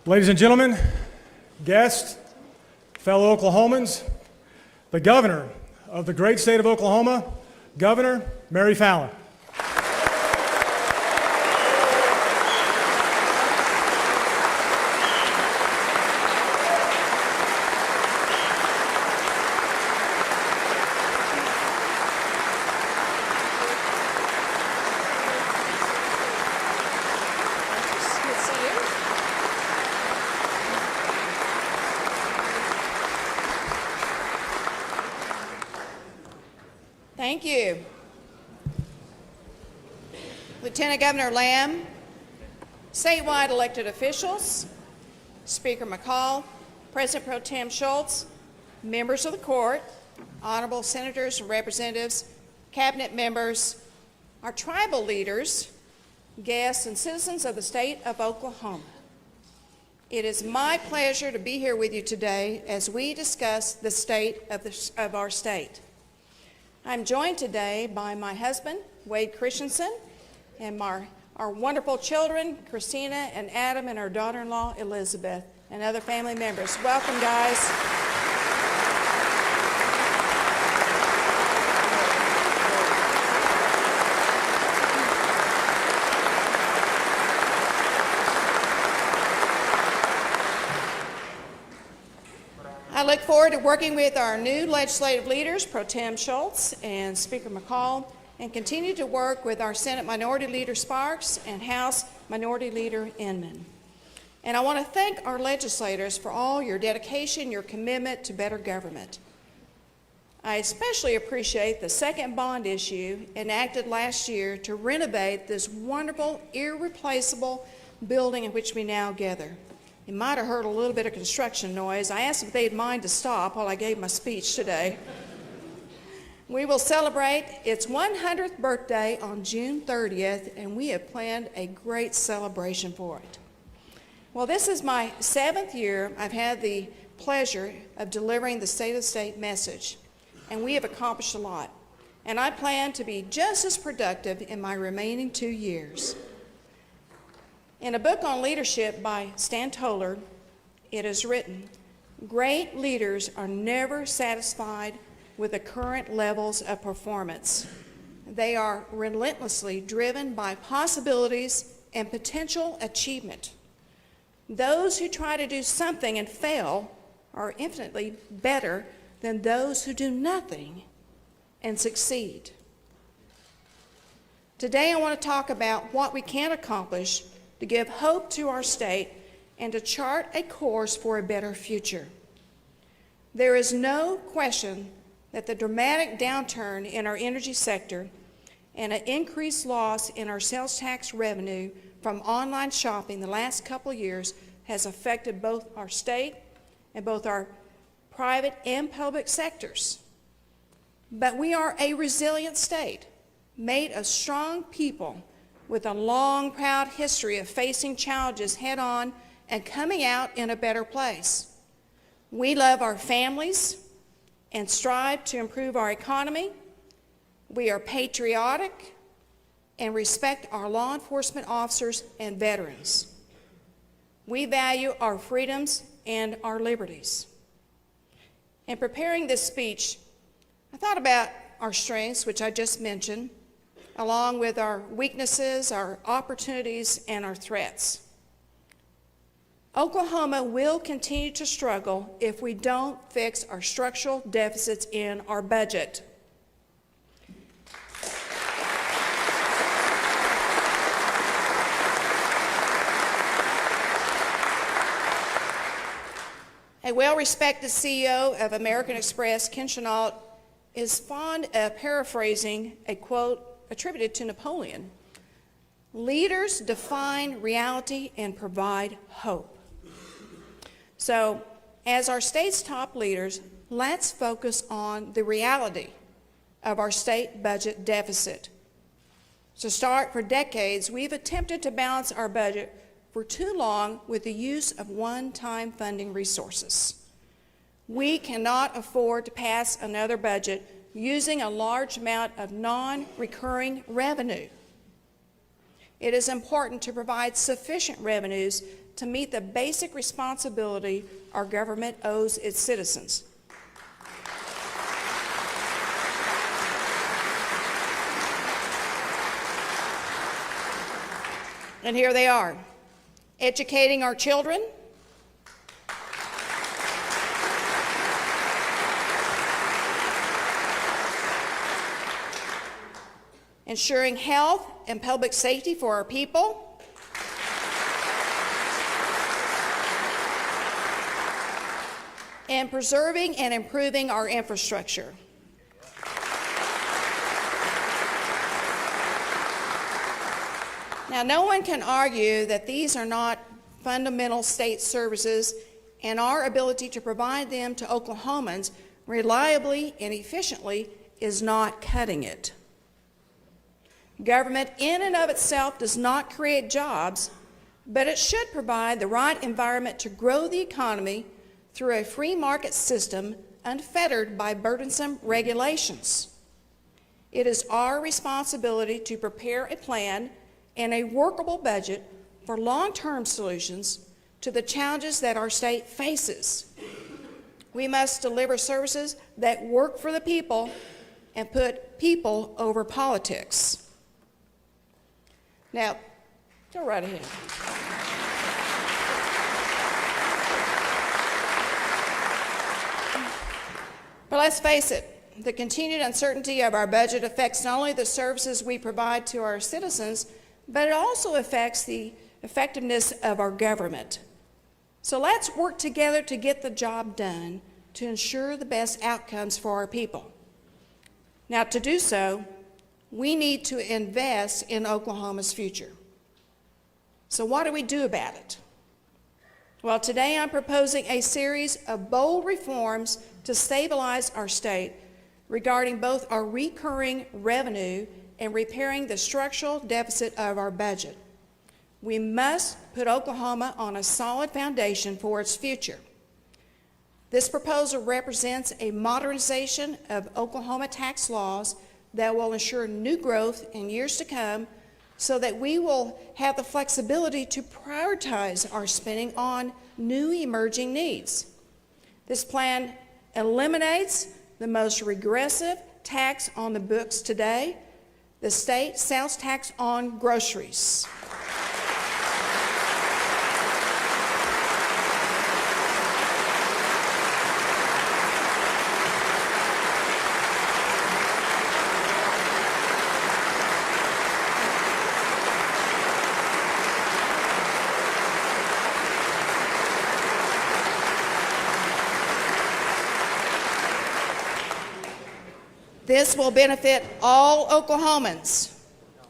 Ladies and gentlemen, guests, fellow Oklahomans, the governor of the great state of Oklahoma, Governor Mary Fallin. Thank you. Lieutenant Governor Lamb, statewide elected officials, Speaker McCall, President Pro Tem Schultz, members of the court, honorable senators and representatives, cabinet members, our tribal leaders, guests, and citizens of the state of Oklahoma. It is my pleasure to be here with you today as we discuss the state of our state. I'm joined today by my husband, Wade Christensen, and our wonderful children, Christina and Adam, and our daughter-in-law, Elizabeth, and other family members. Welcome, guys. I look forward to working with our new legislative leaders, Pro Tem Schultz and Speaker McCall, and continue to work with our Senate Minority Leader Sparks and House Minority Leader Inman. And I want to thank our legislators for all your dedication, your commitment to better government. I especially appreciate the second bond issue enacted last year to renovate this wonderful, irreplaceable building in which we now gather. You might have heard a little bit of construction noise. I asked if they'd mind to stop while I gave my speech today. We will celebrate its 100th birthday on June 30th, and we have planned a great celebration for it. Well, this is my 7th year I've had the pleasure of delivering the State of the State message, and we have accomplished a lot. And I plan to be just as productive in my remaining 2 years. In a book on leadership by Stan Toller, it is written, "Great leaders are never satisfied with the current levels of performance. They are relentlessly driven by possibilities and potential achievement. Those who try to do something and fail are infinitely better than those who do nothing and succeed." Today I want to talk about what we can accomplish to give hope to our state and to chart a course for a better future. There is no question that the dramatic downturn in our energy sector and an increased loss in our sales tax revenue from online shopping the last couple of years has affected both our state and both our private and public sectors. But we are a resilient state, made of strong people with a long, proud history of facing challenges head-on and coming out in a better place. We love our families and strive to improve our economy. We are patriotic and respect our law enforcement officers and veterans. We value our freedoms and our liberties. In preparing this speech, I thought about our strengths, which I just mentioned, along with our weaknesses, our opportunities, and our threats. Oklahoma will continue to struggle if we don't fix our structural deficits in our budget. A well-respected CEO of American Express, Ken Chenault, is fond of paraphrasing a quote attributed to Napoleon. "Leaders define reality and provide hope." So, as our state's top leaders, let's focus on the reality of our state budget deficit. To start, for decades, we've attempted to balance our budget for too long with the use of one-time funding resources. We cannot afford to pass another budget using a large amount of non-recurring revenue. It is important to provide sufficient revenues to meet the basic responsibility our government owes its citizens. And here they are: educating our children, ensuring health and public safety for our people, and preserving and improving our infrastructure. Now, no one can argue that these are not fundamental state services, and our ability to provide them to Oklahomans reliably and efficiently is not cutting it. Government in and of itself does not create jobs, but it should provide the right environment to grow the economy through a free market system unfettered by burdensome regulations. It is our responsibility to prepare a plan and a workable budget for long-term solutions to the challenges that our state faces. We must deliver services that work for the people and put people over politics. Now, go right ahead. But let's face it, the continued uncertainty of our budget affects not only the services we provide to our citizens, but it also affects the effectiveness of our government. So let's work together to get the job done to ensure the best outcomes for our people. Now, to do so, we need to invest in Oklahoma's future. So what do we do about it? Well, today I'm proposing a series of bold reforms to stabilize our state regarding both our recurring revenue and repairing the structural deficit of our budget. We must put Oklahoma on a solid foundation for its future. This proposal represents a modernization of Oklahoma tax laws that will ensure new growth in years to come, so that we will have the flexibility to prioritize our spending on new emerging needs. This plan eliminates the most regressive tax on the books today, the state sales tax on groceries. This will benefit all Oklahomans.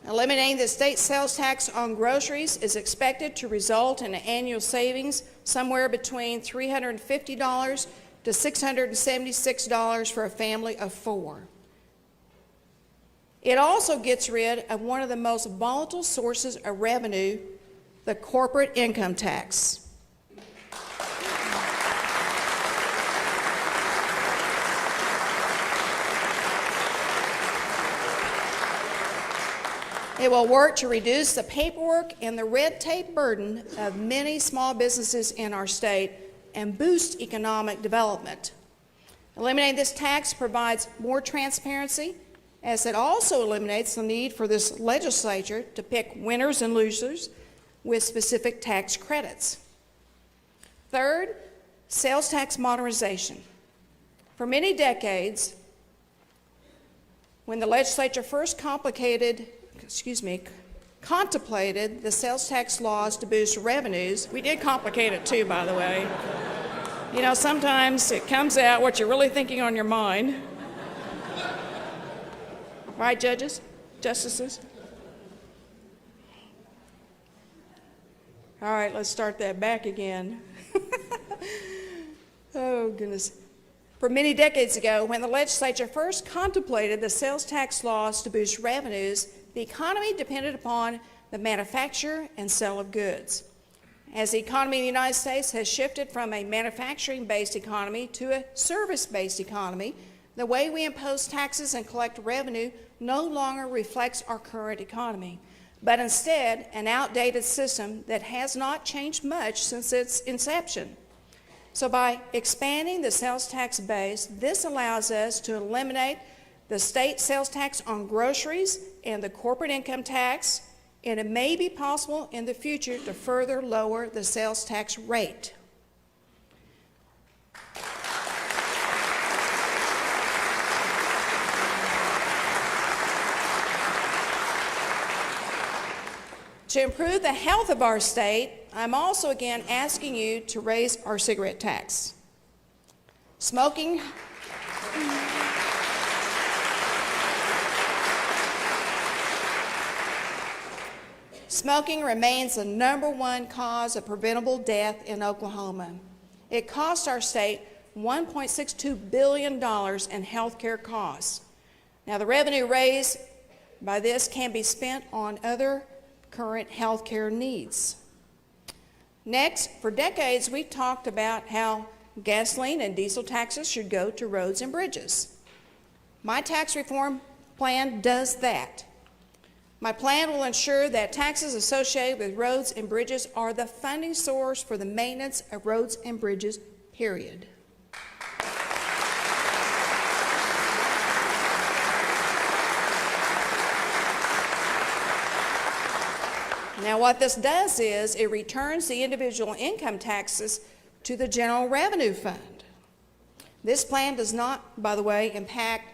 Eliminating the state sales tax on groceries is expected to result in an annual savings somewhere between $350 to $676 for a family of 4. It also gets rid of one of the most volatile sources of revenue, the corporate income tax. It will work to reduce the paperwork and the red tape burden of many small businesses in our state and boost economic development. Eliminating this tax provides more transparency, as it also eliminates the need for this legislature to pick winners and losers with specific tax credits. Third, sales tax modernization. For many decades, when the legislature first contemplated the sales tax laws to boost revenues. We did complicate it too, by the way. You know, sometimes it comes out what you're really thinking on your mind. Right, judges? Justices? All right, let's start that back again. Oh, goodness. For many decades ago, when the legislature first contemplated the sales tax laws to boost revenues, the economy depended upon the manufacture and sale of goods. As the economy in the United States has shifted from a manufacturing-based economy to a service-based economy, the way we impose taxes and collect revenue no longer reflects our current economy, but instead an outdated system that has not changed much since its inception. So by expanding the sales tax base, this allows us to eliminate the state sales tax on groceries and the corporate income tax, and it may be possible in the future to further lower the sales tax rate. To improve the health of our state, I'm also again asking you to raise our cigarette tax. Smoking remains the #1 cause of preventable death in Oklahoma. It costs our state $1.62 billion in health care costs. Now, the revenue raised by this can be spent on other current health care needs. Next, for decades, we've talked about how gasoline and diesel taxes should go to roads and bridges. My tax reform plan does that. My plan will ensure that taxes associated with roads and bridges are the funding source for the maintenance of roads and bridges, period. Now, what this does is it returns the individual income taxes to the General Revenue Fund. This plan does not, by the way, impact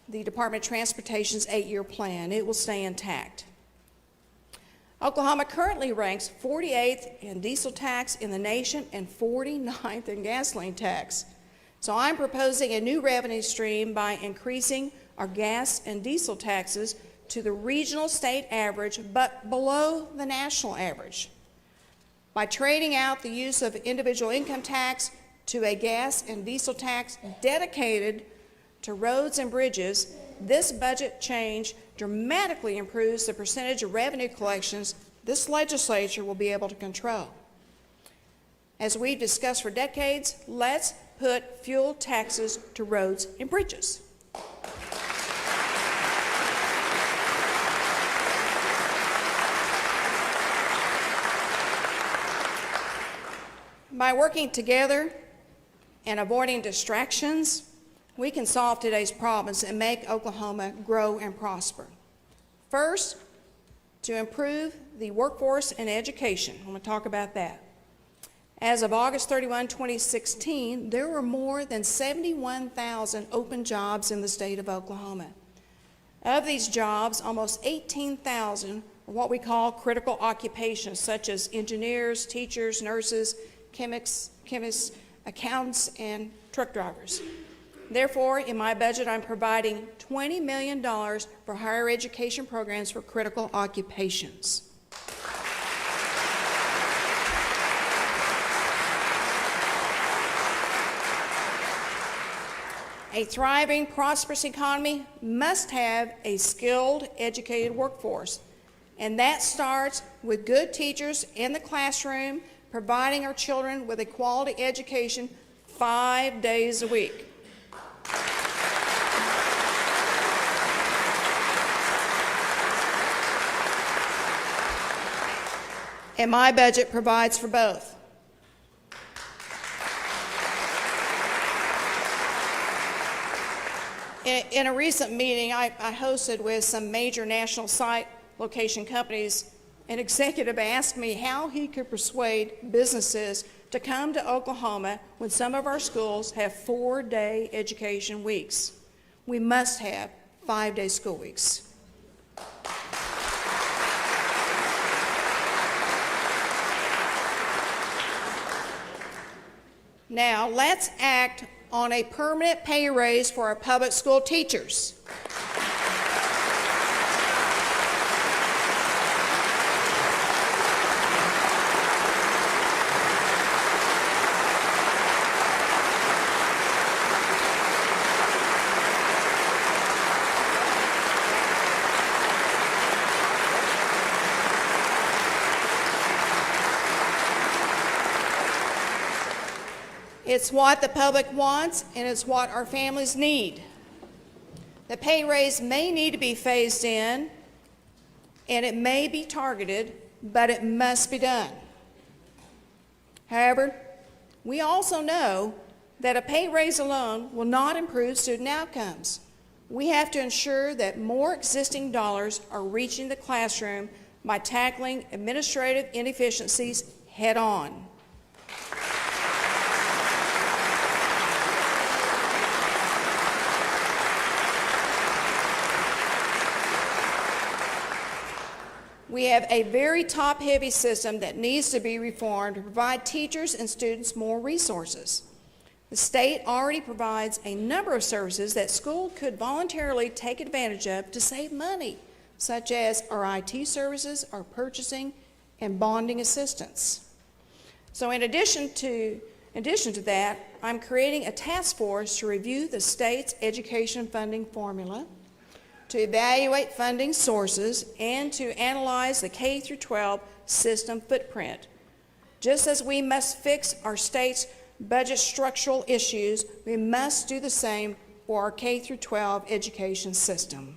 the Department of Transportation's 8-year plan. It will stay intact. Oklahoma currently ranks 48th in diesel tax in the nation and 49th in gasoline tax. So I'm proposing a new revenue stream by increasing our gas and diesel taxes to the regional state average, but below the national average. By trading out the use of individual income tax to a gas and diesel tax dedicated to roads and bridges, this budget change dramatically improves the percentage of revenue collections this legislature will be able to control. As we've discussed for decades, let's put fuel taxes to roads and bridges. By working together and avoiding distractions, we can solve today's problems and make Oklahoma grow and prosper. First, to improve the workforce and education. I'm going to talk about that. As of August 31, 2016, there were more than 71,000 open jobs in the state of Oklahoma. Of these jobs, almost 18,000 are what we call critical occupations, such as engineers, teachers, nurses, chemists, accountants, and truck drivers. Therefore, in my budget, I'm providing $20 million for higher education programs for critical occupations. A thriving, prosperous economy must have a skilled, educated workforce, and that starts with good teachers in the classroom, providing our children with a quality education 5 days a week. And my budget provides for both. In a recent meeting I hosted with some major national site location companies, an executive asked me how he could persuade businesses to come to Oklahoma when some of our schools have 4-day education weeks. We must have 5-day school weeks. Now, let's act on a permanent pay raise for our public school teachers. It's what the public wants, and it's what our families need. The pay raise may need to be phased in and it may be targeted, but it must be done. However, we also know that a pay raise alone will not improve student outcomes. We have to ensure that more existing dollars are reaching the classroom by tackling administrative inefficiencies head on. We have a very top-heavy system that needs to be reformed to provide teachers and students more resources. The state already provides a number of services that school could voluntarily take advantage of to save money, such as our IT services, our purchasing, and bonding assistance. So in addition to that, I'm creating a task force to review the state's education funding formula, to evaluate funding sources, and to analyze the K-12 system footprint. Just as we must fix our state's budget structural issues, we must do the same for our K-12 education system.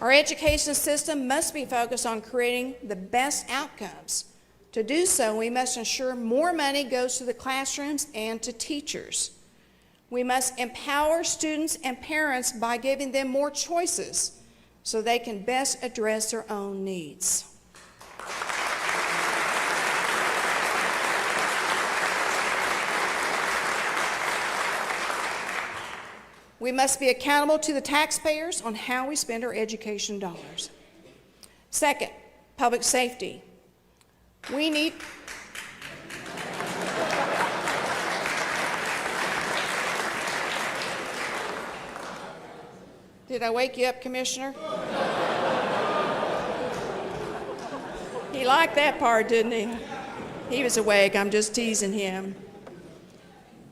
Our education system must be focused on creating the best outcomes. To do so, we must ensure more money goes to the classrooms and to teachers. We must empower students and parents by giving them more choices so they can best address their own needs. We must be accountable to the taxpayers on how we spend our education dollars. Second, public safety. We need Did I wake you up, Commissioner? He liked that part, didn't he? He was awake. I'm just teasing him.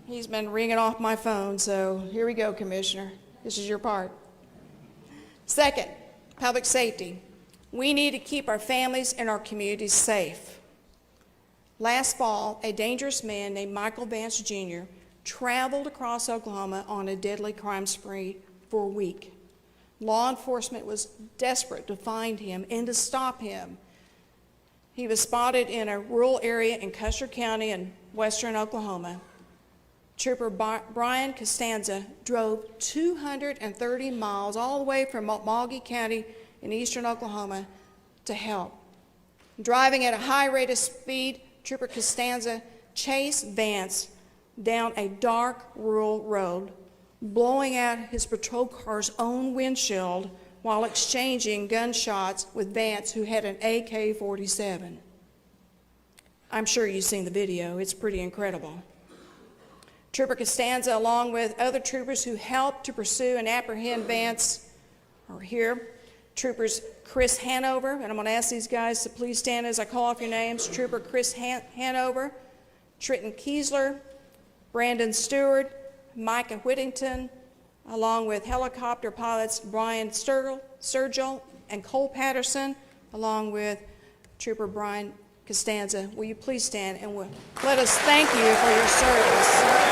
He's been ringing off my phone, so here we go, Commissioner. This is your part. Second, public safety. We need to keep our families and our communities safe. Last fall, a dangerous man named Michael Vance Jr. traveled across Oklahoma on a deadly crime spree for a week. Law enforcement was desperate to find him and to stop him. He was spotted in a rural area in Custer County in western Oklahoma. Trooper Brian Costanza drove 230 miles all the way from Multnomah County in eastern Oklahoma to help. Driving at a high rate of speed, Trooper Costanza chased Vance down a dark rural road, blowing out his patrol car's own windshield while exchanging gunshots with Vance, who had an AK-47. I'm sure you've seen the video. It's pretty incredible. Trooper Costanza, along with other troopers who helped to pursue and apprehend Vance, are here. Troopers Chris Hanover, and I'm going to ask these guys to please stand as I call off your names. Trooper Chris Hanover, Trenton Kiesler, Brandon Stewart, Micah Whittington, along with helicopter pilots Brian Sturgill and Cole Patterson, along with Trooper Brian Costanza. Will you please stand and let us thank you for your service.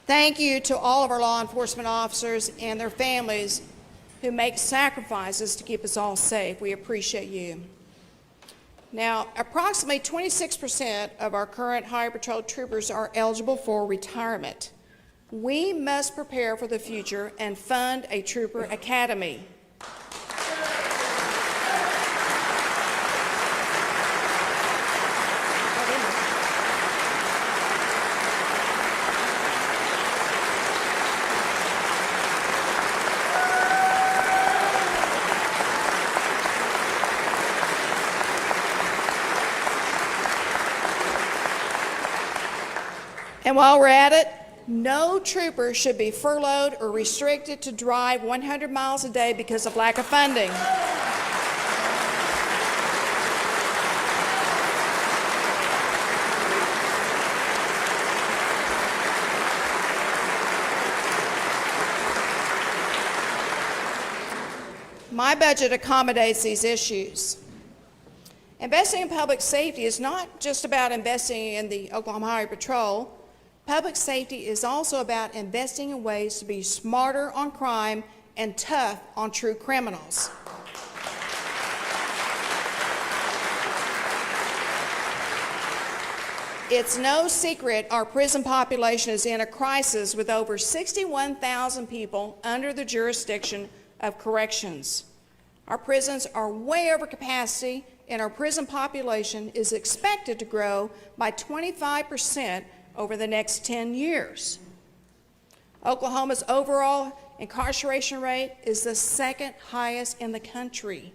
Thank you to all of our law enforcement officers and their families who make sacrifices to keep us all safe. We appreciate you. Now, approximately 26% of our current Highway Patrol troopers are eligible for retirement. We must prepare for the future and fund a trooper academy. And while we're at it, no trooper should be furloughed or restricted to drive 100 miles a day because of lack of funding. My budget accommodates these issues. Investing in public safety is not just about investing in the Oklahoma Highway Patrol. Public safety is also about investing in ways to be smarter on crime and tough on true criminals. It's no secret our prison population is in a crisis with over 61,000 people under the jurisdiction of corrections. Our prisons are way over capacity, and our prison population is expected to grow by 25% over the next 10 years. Oklahoma's overall incarceration rate is the second highest in the country.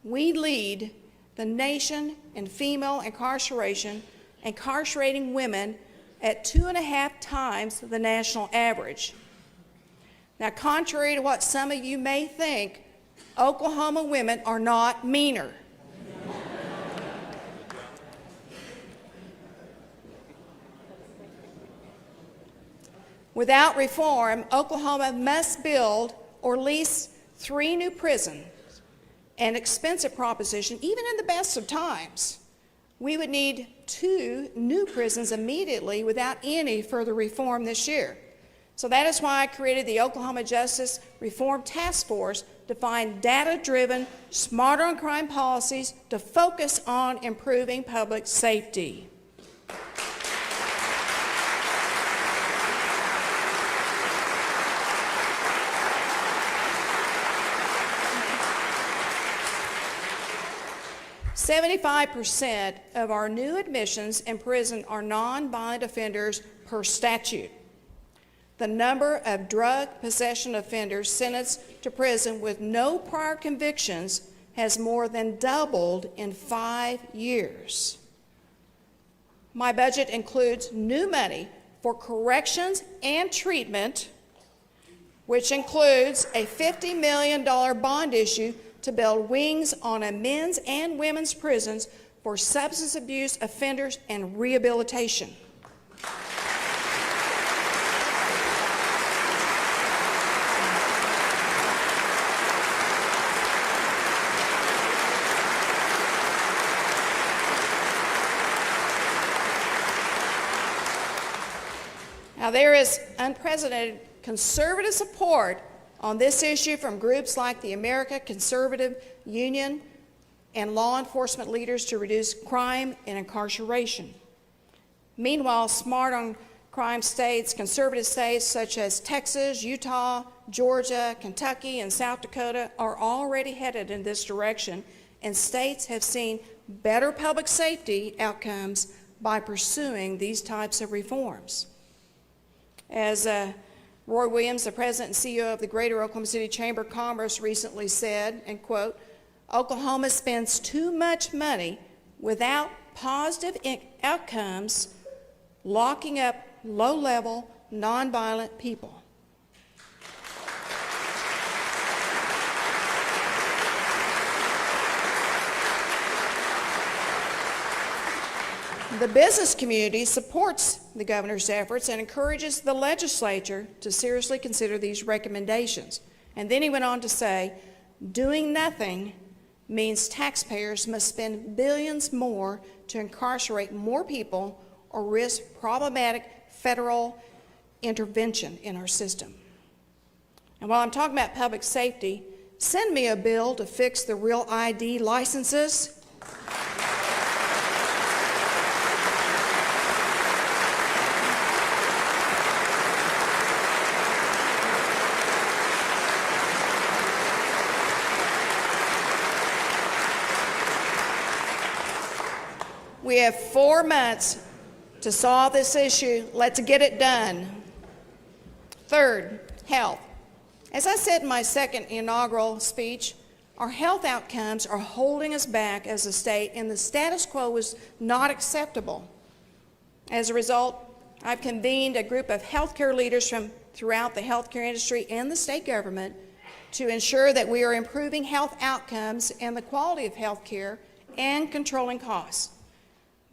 We lead the nation in female incarceration, incarcerating women at 2.5 times the national average. Now, contrary to what some of you may think, Oklahoma women are not meaner. Without reform, Oklahoma must build or lease 3 new prisons, an expensive proposition, even in the best of times. We would need 2 new prisons immediately without any further reform this year. So that is why I created the Oklahoma Justice Reform Task Force to find data-driven, smarter on crime policies to focus on improving public safety. "75% of our new admissions in prison are nonviolent offenders per statute. The number of drug possession offenders sentenced to prison with no prior convictions has more than doubled in 5 years. My budget includes new money for corrections and treatment, which includes a $50 million bond issue to build wings on a men's and women's prisons for substance abuse offenders and rehabilitation. Now, there is unprecedented conservative support on this issue from groups like the American Conservative Union and law enforcement leaders to reduce crime and incarceration. Meanwhile, smart on crime states, conservative states such as Texas, Utah, Georgia, Kentucky, and South Dakota are already headed in this direction, and states have seen better public safety outcomes by pursuing these types of reforms. As Roy Williams, the president and CEO of the Greater Oklahoma City Chamber of Commerce, recently said, and quote, "Oklahoma spends too much money without positive outcomes locking up low-level, nonviolent people." The business community supports the governor's efforts and encourages the legislature to seriously consider these recommendations. And then he went on to say, "Doing nothing means taxpayers must spend billions more to incarcerate more people or risk problematic federal intervention in our system." And while I'm talking about public safety, send me a bill to fix the real ID licenses. We have 4 months to solve this issue. Let's get it done. Third, health. As I said in my second inaugural speech, our health outcomes are holding us back as a state, and the status quo is not acceptable. As a result, I've convened a group of healthcare leaders from throughout the healthcare industry and the state government to ensure that we are improving health outcomes and the quality of healthcare and controlling costs.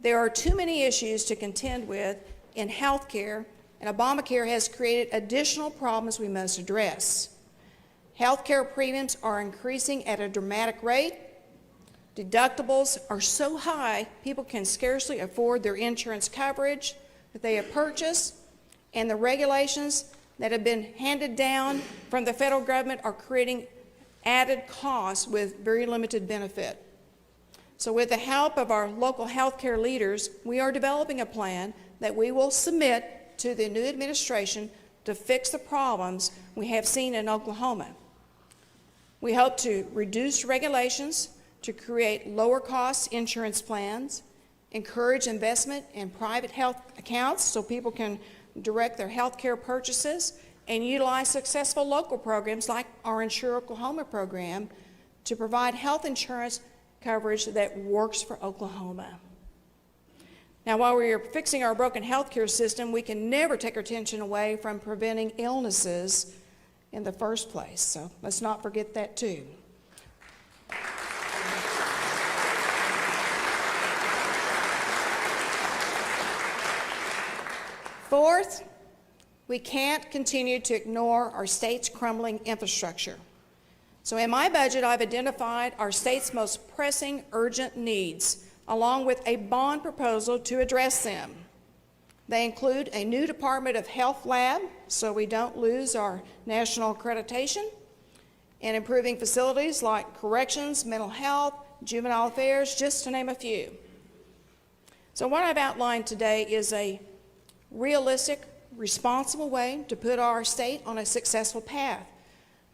There are too many issues to contend with in healthcare, and Obamacare has created additional problems we must address. Healthcare premiums are increasing at a dramatic rate. Deductibles are so high, people can scarcely afford their insurance coverage that they have purchased, and the regulations that have been handed down from the federal government are creating added costs with very limited benefit. So with the help of our local healthcare leaders, we are developing a plan that we will submit to the new administration to fix the problems we have seen in Oklahoma. We hope to reduce regulations, to create lower cost insurance plans, encourage investment in private health accounts so people can direct their health care purchases, and utilize successful local programs like our Insure Oklahoma program to provide health insurance coverage that works for Oklahoma. Now, while we are fixing our broken healthcare system, we can never take our attention away from preventing illnesses in the first place. So let's not forget that too. Fourth, we can't continue to ignore our state's crumbling infrastructure. So in my budget, I've identified our state's most pressing urgent needs, along with a bond proposal to address them. They include a new Department of Health lab, so we don't lose our national accreditation, and improving facilities like corrections, mental health, juvenile affairs, just to name a few. So what I've outlined today is a realistic, responsible way to put our state on a successful path.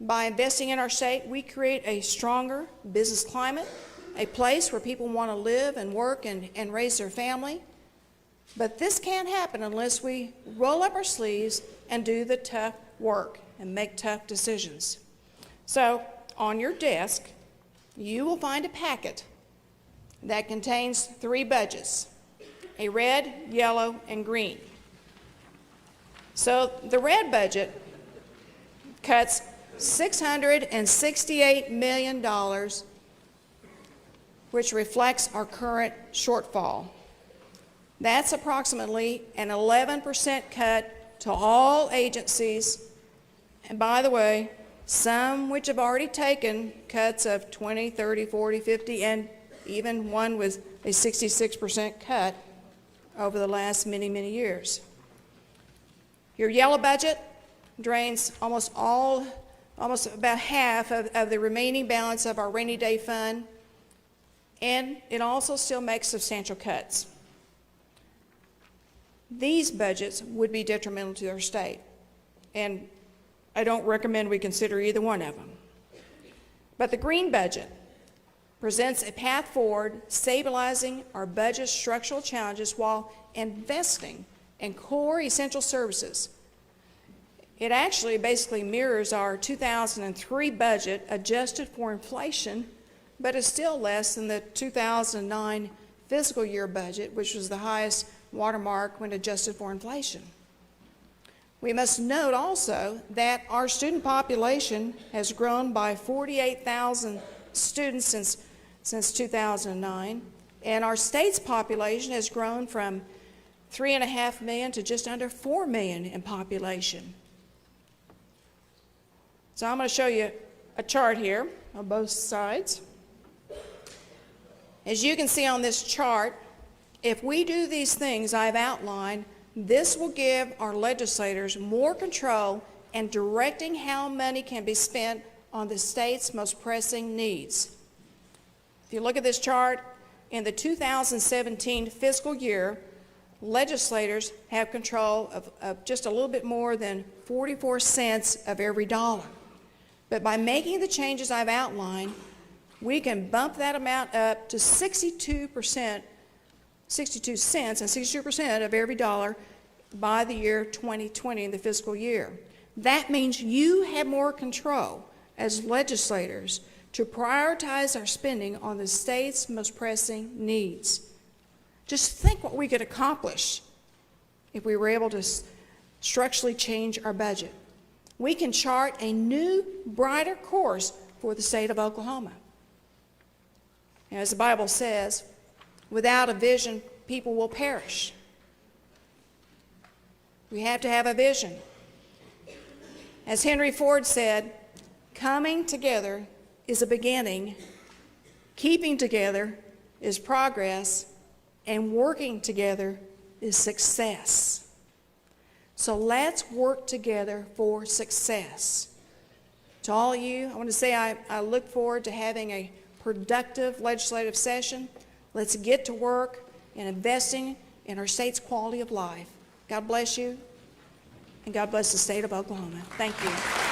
By investing in our state, we create a stronger business climate, a place where people want to live and work and raise their family. But this can't happen unless we roll up our sleeves and do the tough work and make tough decisions. So on your desk, you will find a packet that contains 3 budgets, a red, yellow, and green. So the red budget cuts $668 million, which reflects our current shortfall. That's approximately an 11% cut to all agencies, and by the way, some which have already taken cuts of 20, 30, 40, 50, and even one with a 66% cut over the last many, many years. Your yellow budget drains almost about half of the remaining balance of our rainy day fund, and it also still makes substantial cuts. These budgets would be detrimental to our state, and I don't recommend we consider either one of them. But the green budget presents a path forward, stabilizing our budget structural challenges while investing in core essential services. It actually basically mirrors our 2003 budget adjusted for inflation, but is still less than the 2009 fiscal year budget, which was the highest watermark when adjusted for inflation. We must note also that our student population has grown by 48,000 students since 2009, and our state's population has grown from 3.5 million to just under 4 million in population. So I'm going to show you a chart here on both sides. As you can see on this chart, if we do these things I've outlined, this will give our legislators more control in directing how money can be spent on the state's most pressing needs. If you look at this chart, in the 2017 fiscal year, legislators have control of just a little bit more than 44 cents of every dollar. But by making the changes I've outlined, we can bump that amount up to 62 cents and 62% of every dollar by the year 2020 in the fiscal year. That means you have more control as legislators to prioritize our spending on the state's most pressing needs. Just think what we could accomplish if we were able to structurally change our budget. We can chart a new, brighter course for the state of Oklahoma. As the Bible says, without a vision, people will perish. We have to have a vision. As Henry Ford said, coming together is a beginning, keeping together is progress, and working together is success. So let's work together for success. To all of you, I want to say I look forward to having a productive legislative session. Let's get to work in investing in our state's quality of life. God bless you, and God bless the state of Oklahoma. Thank you.